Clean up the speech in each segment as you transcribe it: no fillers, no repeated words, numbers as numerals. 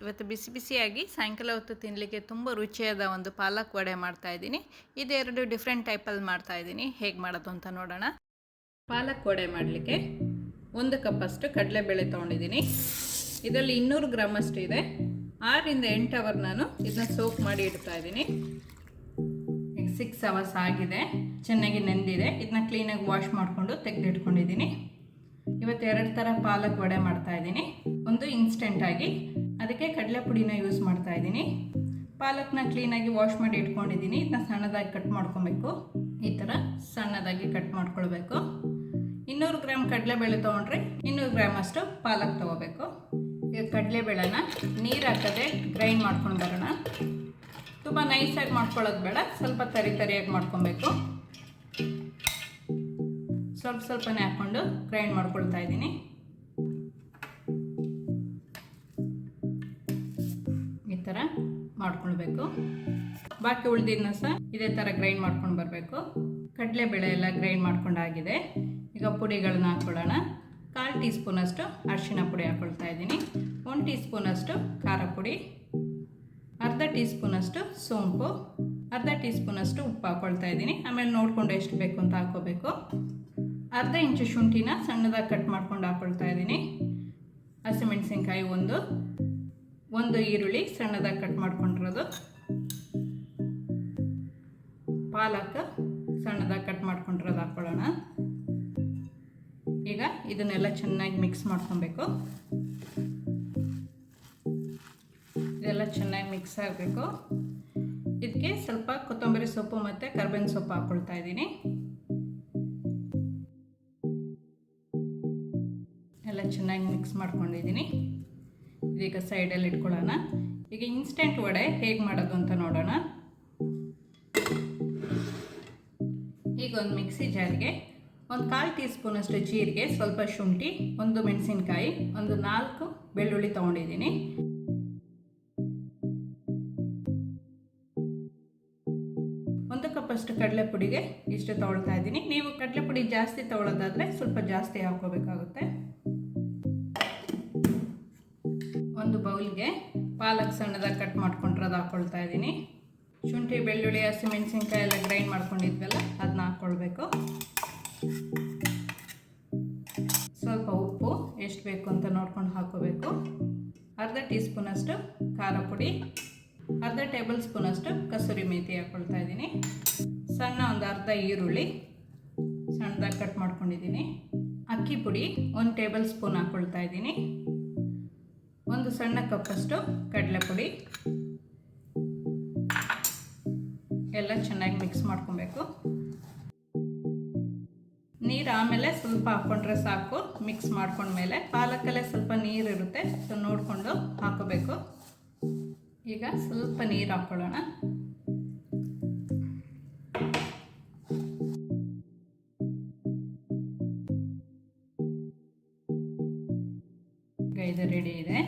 ಇವತ್ತು ಬಿಸಿ ಬಿಸಿಯಾಗಿ ಸಾಯಂಕಾಲ ಹೊತ್ತು ತಿನ್ನಲಿಕ್ಕೆ ತುಂಬ ರುಚಿಯಾದ ಒಂದು ಪಾಲಕ್ ವಡೆ ಮಾಡ್ತಾಯಿದ್ದೀನಿ. ಇದೆರಡು ಡಿಫ್ರೆಂಟ್ ಟೈಪಲ್ಲಿ ಮಾಡ್ತಾಯಿದ್ದೀನಿ. ಹೇಗೆ ಮಾಡೋದು ಅಂತ ನೋಡೋಣ. ಪಾಲಕ್ ವಡೆ ಮಾಡಲಿಕ್ಕೆ 1 ಕಪ್ಪಷ್ಟು ಕಡಲೆಬೇಳೆ ತೊಗೊಂಡಿದ್ದೀನಿ. ಇದರಲ್ಲಿ 200 ಗ್ರಾಮಷ್ಟು ಇದೆ. 6 ರಿಂದ 8 ಅವರ್ ನಾನು ಇದನ್ನ ಸೋಕ್ ಮಾಡಿ ಇಡ್ತಾಯಿದ್ದೀನಿ. 6 ಅವರ್ಸ್ ಆಗಿದೆ, ಚೆನ್ನಾಗಿ ನೆಂದಿದೆ. ಇದನ್ನ ಕ್ಲೀನಾಗಿ ವಾಶ್ ಮಾಡಿಕೊಂಡು ತೆಗೆದಿಟ್ಕೊಂಡಿದ್ದೀನಿ. ಇವತ್ತು 2 ಥರ ಪಾಲಕ್ ವಡೆ ಮಾಡ್ತಾಯಿದ್ದೀನಿ. ಒಂದು ಇನ್ಸ್ಟೆಂಟಾಗಿ, ಅದಕ್ಕೆ ಕಡಲೆ ಪುಡಿನ ಯೂಸ್ ಮಾಡ್ತಾಯಿದ್ದೀನಿ. ಪಾಲಕ್ನ ಕ್ಲೀನಾಗಿ ವಾಶ್ ಮಾಡಿ ಇಟ್ಕೊಂಡಿದ್ದೀನಿ. ಇದನ್ನ ಸಣ್ಣದಾಗಿ ಕಟ್ ಮಾಡ್ಕೊಬೇಕು. ಈ ಥರ ಸಣ್ಣದಾಗಿ ಕಟ್ ಮಾಡ್ಕೊಳ್ಬೇಕು. 200 ಗ್ರಾಮ್ ಕಡಲೆಬೇಳೆ ತೊಗೊಂಡ್ರೆ 200 ಗ್ರಾಮ್ ಅಷ್ಟು ಪಾಲಕ್ ತೊಗೋಬೇಕು. ಈಗ ಕಡಲೆಬೇಳೆನ ನೀರು ಹಾಕದೆ ಗ್ರೈಂಡ್ ಮಾಡ್ಕೊಂಡು ಬರೋಣ. ತುಂಬ ನೈಸಾಗಿ ಮಾಡ್ಕೊಳ್ಳೋದು ಬೇಡ, ಸ್ವಲ್ಪ ತರಿಯಾಗಿ ಮಾಡ್ಕೊಬೇಕು. ಸ್ವಲ್ಪನೇ ಹಾಕ್ಕೊಂಡು ಗ್ರೈಂಡ್ ಮಾಡ್ಕೊಳ್ತಾ ಇದ್ದೀನಿ. ಈ ಥರ ಮಾಡ್ಕೊಳ್ಬೇಕು. ಬಾಕಿ ಉಳಿದಿದ್ದನ್ನ ಸಹ ಇದೇ ಥರ ಗ್ರೈಂಡ್ ಮಾಡ್ಕೊಂಡು ಬರಬೇಕು. ಕಡಲೆಬೇಳೆ ಎಲ್ಲ ಗ್ರೈಂಡ್ ಮಾಡ್ಕೊಂಡಾಗಿದೆ. ಈಗ ಪುಡಿಗಳನ್ನ ಹಾಕ್ಕೊಳ್ಳೋಣ. 1/4 ಟೀ ಸ್ಪೂನಷ್ಟು ಅರಿಶಿನ ಪುಡಿ ಹಾಕ್ಕೊಳ್ತಾ ಇದ್ದೀನಿ. 1 ಟೀ ಸ್ಪೂನಷ್ಟು ಖಾರ ಪುಡಿ, ಅರ್ಧ ಟೀ ಸ್ಪೂನಷ್ಟು ಸೋಂಪು, ಅರ್ಧ ಟೀ ಸ್ಪೂನಷ್ಟು ಉಪ್ಪು ಹಾಕ್ಕೊಳ್ತಾ ಇದ್ದೀನಿ. ಆಮೇಲೆ ನೋಡಿಕೊಂಡು ಎಷ್ಟು ಬೇಕು ಅಂತ ಹಾಕ್ಕೋಬೇಕು. ಅರ್ಧ ಇಂಚು ಶುಂಠಿನ ಸಣ್ಣದಾಗಿ ಕಟ್ ಮಾಡ್ಕೊಂಡು ಹಾಕ್ಕೊಳ್ತಾ ಇದ್ದೀನಿ. ಹಸಿಮೆಣಸಿನ್ಕಾಯಿ ಒಂದು ಈರುಳ್ಳಿ ಸಣ್ಣದಾಗಿ ಕಟ್ ಮಾಡ್ಕೊಂಡಿರೋದು, ಪಾಲಕ್ ಸಣ್ಣದಾಗಿ ಕಟ್ ಮಾಡ್ಕೊಂಡಿರೋದು ಹಾಕ್ಕೊಳ್ಳೋಣ. ಈಗ ಇದನ್ನೆಲ್ಲ ಚೆನ್ನಾಗಿ ಮಿಕ್ಸ್ ಮಾಡ್ಕೊಬೇಕು. ಇದೆಲ್ಲ ಚೆನ್ನಾಗಿ ಮಿಕ್ಸ್ ಆಗಬೇಕು. ಇದಕ್ಕೆ ಸ್ವಲ್ಪ ಕೊತ್ತಂಬರಿ ಸೊಪ್ಪು ಮತ್ತು ಕರ್ಬೇವಿನ ಸೊಪ್ಪು ಹಾಕ್ಕೊಳ್ತಾ ಇದ್ದೀನಿ. ಎಲ್ಲ ಚೆನ್ನಾಗಿ ಮಿಕ್ಸ್ ಮಾಡ್ಕೊಂಡಿದ್ದೀನಿ. ಇದೀಗ ಸೈಡಲ್ಲಿ ಇಟ್ಕೊಳ್ಳೋಣ. ಈಗ ಇನ್ಸ್ಟೆಂಟ್ ವಡೆ ಹೇಗೆ ಮಾಡೋದು ಅಂತ ನೋಡೋಣ. ಈಗ ಒಂದು ಮಿಕ್ಸಿ ಜಾರಿಗೆ 1/4 ಟೀ ಸ್ಪೂನಷ್ಟು ಜೀರಿಗೆ, ಸ್ವಲ್ಪ ಶುಂಠಿ, 1 ಮೆಣಸಿನ್ಕಾಯಿ, 4 ಬೆಳ್ಳುಳ್ಳಿ ತೊಗೊಂಡಿದ್ದೀನಿ. ಕಪ್ಪಷ್ಟು ಕಡಲೆ ಪುಡಿಗೆ ಇಷ್ಟು ತೊಗೊಳ್ತಾ ಇದ್ದೀನಿ. ನೀವು ಕಡಲೆ ಪುಡಿ ಜಾಸ್ತಿ ತೊಗೊಳ್ಳೋದಾದರೆ ಸ್ವಲ್ಪ ಜಾಸ್ತಿ ಹಾಕೋಬೇಕಾಗುತ್ತೆ. ಒಂದು ಬೌಲ್ಗೆ ಪಾಲಕ್ ಸಣ್ಣದಾಗಿ ಕಟ್ ಮಾಡ್ಕೊಂಡಿರೋದು ಹಾಕ್ಕೊಳ್ತಾ ಇದ್ದೀನಿ. ಶುಂಠಿ, ಬೆಳ್ಳುಳ್ಳಿ, ಹಸಿಮೆಣಸಿನ್ಕಾಯಿ ಎಲ್ಲ ಗ್ರೈಂಡ್ ಮಾಡ್ಕೊಂಡಿದ್ವಲ್ಲ ಅದನ್ನ ಹಾಕ್ಕೊಳ್ಬೇಕು. ಸ್ವಲ್ಪ ಉಪ್ಪು ಎಷ್ಟು ಬೇಕು ಅಂತ ನೋಡ್ಕೊಂಡು ಹಾಕೋಬೇಕು. ಅರ್ಧ ಟೀ ಸ್ಪೂನಷ್ಟು ಖಾರ ಪುಡಿ, ಅರ್ಧ ಟೇಬಲ್ ಸ್ಪೂನಷ್ಟು ಕಸೂರಿ ಮೇಥಿ ಹಾಕ್ಕೊಳ್ತಾ ಇದ್ದೀನಿ. ಸಣ್ಣ ಒಂದು ಅರ್ಧ ಈರುಳ್ಳಿ ಸಣ್ಣದಾಗಿ ಕಟ್ ಮಾಡ್ಕೊಂಡಿದ್ದೀನಿ. ಅಕ್ಕಿ ಪುಡಿ 1 ಟೇಬಲ್ ಸ್ಪೂನ್ ಹಾಕ್ಕೊಳ್ತಾ ಇದ್ದೀನಿ. 1 ಸಣ್ಣ ಕಪ್ಪಷ್ಟು ಕಡಲೆ ಪುಡಿ. ಎಲ್ಲ ಚೆನ್ನಾಗಿ ಮಿಕ್ಸ್ ಮಾಡ್ಕೊಬೇಕು. ನೀರು ಆಮೇಲೆ ಸ್ವಲ್ಪ ಹಾಕ್ಕೊಂಡ್ರೆ ಸಾಕು. ಮಿಕ್ಸ್ ಮಾಡ್ಕೊಂಡ್ಮೇಲೆ ಪಾಲಕಲ್ಲೇ ಸ್ವಲ್ಪ ನೀರು ಇರುತ್ತೆ, ಸೊ ನೋಡಿಕೊಂಡು ಹಾಕೋಬೇಕು. ಈಗ ಸ್ವಲ್ಪ ನೀರು ಹಾಕ್ಕೊಳ್ಳೋಣ. ಈಗ ಇದು ರೆಡಿ ಇದೆ.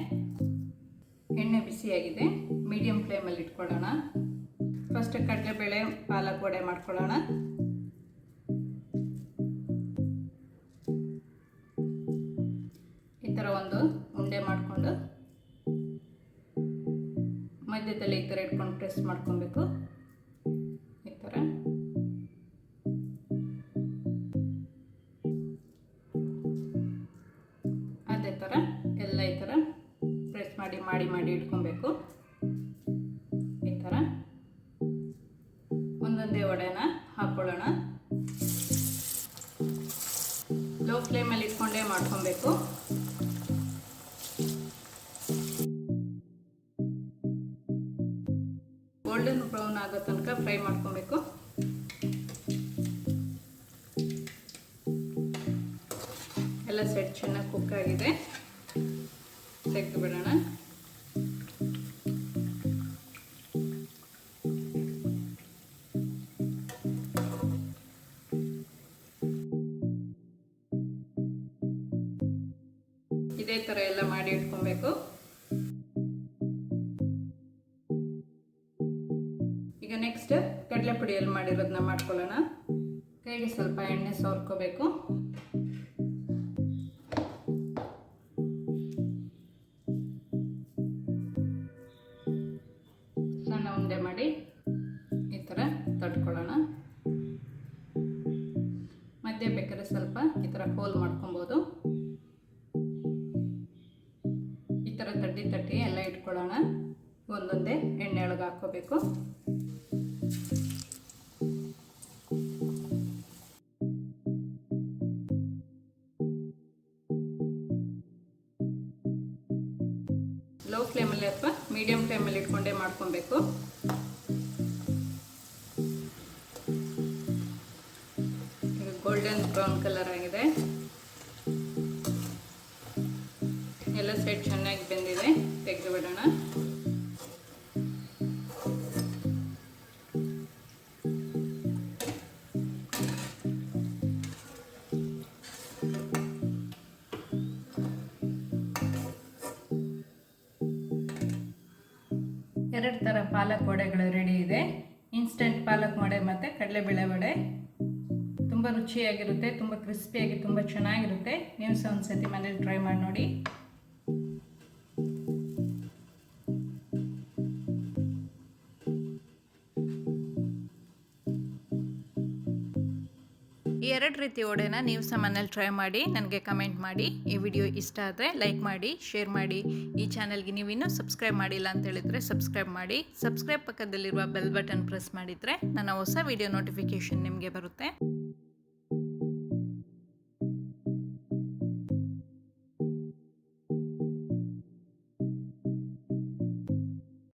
ಎಣ್ಣೆ ಬಿಸಿಯಾಗಿದೆ. ಮೀಡಿಯಂ ಫ್ಲೇಮಲ್ಲಿ ಇಟ್ಕೊಳ್ಳೋಣ. ಫಸ್ಟ್ ಕಡಲೆಬೇಳೆ ಪಾಲಕ್ ವಡೆ ಮಾಡ್ಕೊಳ್ಳೋಣ. ಈ ಥರ ಒಂದು ಉಂಡೆ ಮಾಡಿಕೊಂಡು ಮಧ್ಯದಲ್ಲಿ ಈ ಥರ ಇಟ್ಕೊಂಡು ಪ್ರೆಸ್ ಮಾಡ್ಕೊಬೇಕು. ಈ ಥರ ಅದೇ ಥರ ಎಲ್ಲ ಈ ಥರ ಪ್ರೆಸ್ ಮಾಡಿ ಇಟ್ಕೊಬೇಕು. ಈ ಥರ ಒಂದೊಂದೇ ವಡೆನ ಹಾಕ್ಕೊಳ್ಳೋಣ. ಲೋ ಫ್ಲೇಮಲ್ಲಿ ಇಟ್ಕೊಂಡೇ ಮಾಡ್ಕೊಬೇಕು. ಗೋಲ್ಡನ್ ಬ್ರೌನ್ ಆಗೋ ತನಕ ಫ್ರೈ ಮಾಡ್ಕೊಬೇಕು. ಎಲ್ಲ ಸೆಟ್ ಚೆನ್ನಾಗಿ ಕುಕ್ ಆಗಿದೆ. ತೆಗೆದು ಬಿಡೋಣ. ಇದೇ ಥರ ಎಲ್ಲ ಮಾಡಿ ಇಟ್ಕೊಬೇಕು. ಈಗ ನೆಕ್ಸ್ಟ್ ಕಡಲೆ ಪುಡಿಯಲ್ಲಿ ಮಾಡಿರೋದನ್ನ ಮಾಡ್ಕೊಳ್ಳೋಣ. ಕೈಗೆ ಸ್ವಲ್ಪ ಎಣ್ಣೆ ಸವರ್ಕೋಬೇಕು. ಮಧ್ಯೆ ಬೇಕಾದ್ರೆ ಸ್ವಲ್ಪ ಈ ಥರ ಹೋಲ್ ಮಾಡ್ಕೊಬೋದು. ಈ ಥರ ತಟ್ಟಿ ಎಲ್ಲ ಇಟ್ಕೊಳ್ಳೋಣ. ಒಂದೊಂದೇ ಎಣ್ಣೆ ಒಳಗೆ ಹಾಕ್ಕೋಬೇಕು. ಲೋ ಫ್ಲೇಮಲ್ಲಿ ಅಥವಾ ಮೀಡಿಯಂ ಫ್ಲೇಮಲ್ಲಿ ಇಟ್ಕೊಂಡೇ ಮಾಡ್ಕೊಬೇಕು. ಈಗ ಗೋಲ್ಡನ್ ಬ್ರೌನ್ ಕಲರ್ ಆಗಿದೆ. ಎಲ್ಲ ಸೈಡ್ ಚೆನ್ನಾಗಿ ಬೆಂದಿದೆ. ತೆಗೆದು ಬಿಡೋಣ. ಎರಡು ಥರ ಪಾಲಕ್ ವಡೆಗಳು ರೆಡಿ ಇದೆ. ಇನ್ಸ್ಟೆಂಟ್ ಪಾಲಕ್ ವಡೆ ಮತ್ತು ಕಡಲೆಬೇಳೆ ವಡೆ. ತುಂಬ ರುಚಿಯಾಗಿರುತ್ತೆ, ತುಂಬ ಕ್ರಿಸ್ಪಿಯಾಗಿ ತುಂಬ ಚೆನ್ನಾಗಿರುತ್ತೆ. ನೀವು ಸಹ ಒಂದ್ಸತಿ ಮನೇಲಿ ಟ್ರೈ ಮಾಡಿ ನೋಡಿ. ಈ ಎರಡು ರೀತಿ ವಡೆನ ನೀವು ಸಹ ಮನೇಲಿ ಟ್ರೈ ಮಾಡಿ ನನಗೆ ಕಮೆಂಟ್ ಮಾಡಿ. ಈ ವಿಡಿಯೋ ಇಷ್ಟ ಆದರೆ ಲೈಕ್ ಮಾಡಿ, ಶೇರ್ ಮಾಡಿ. ಈ ಚಾನಲ್ಗೆ ನೀವು ಇನ್ನೂ ಸಬ್ಸ್ಕ್ರೈಬ್ ಮಾಡಿಲ್ಲ ಅಂತ ಹೇಳಿದರೆ ಸಬ್ಸ್ಕ್ರೈಬ್ ಮಾಡಿ. ಸಬ್ಸ್ಕ್ರೈಬ್ ಪಕ್ಕದಲ್ಲಿರುವ ಬೆಲ್ ಬಟನ್ ಪ್ರೆಸ್ ಮಾಡಿದರೆ ನನ್ನ ಹೊಸ ವಿಡಿಯೋ ನೋಟಿಫಿಕೇಷನ್ ನಿಮಗೆ ಬರುತ್ತೆ.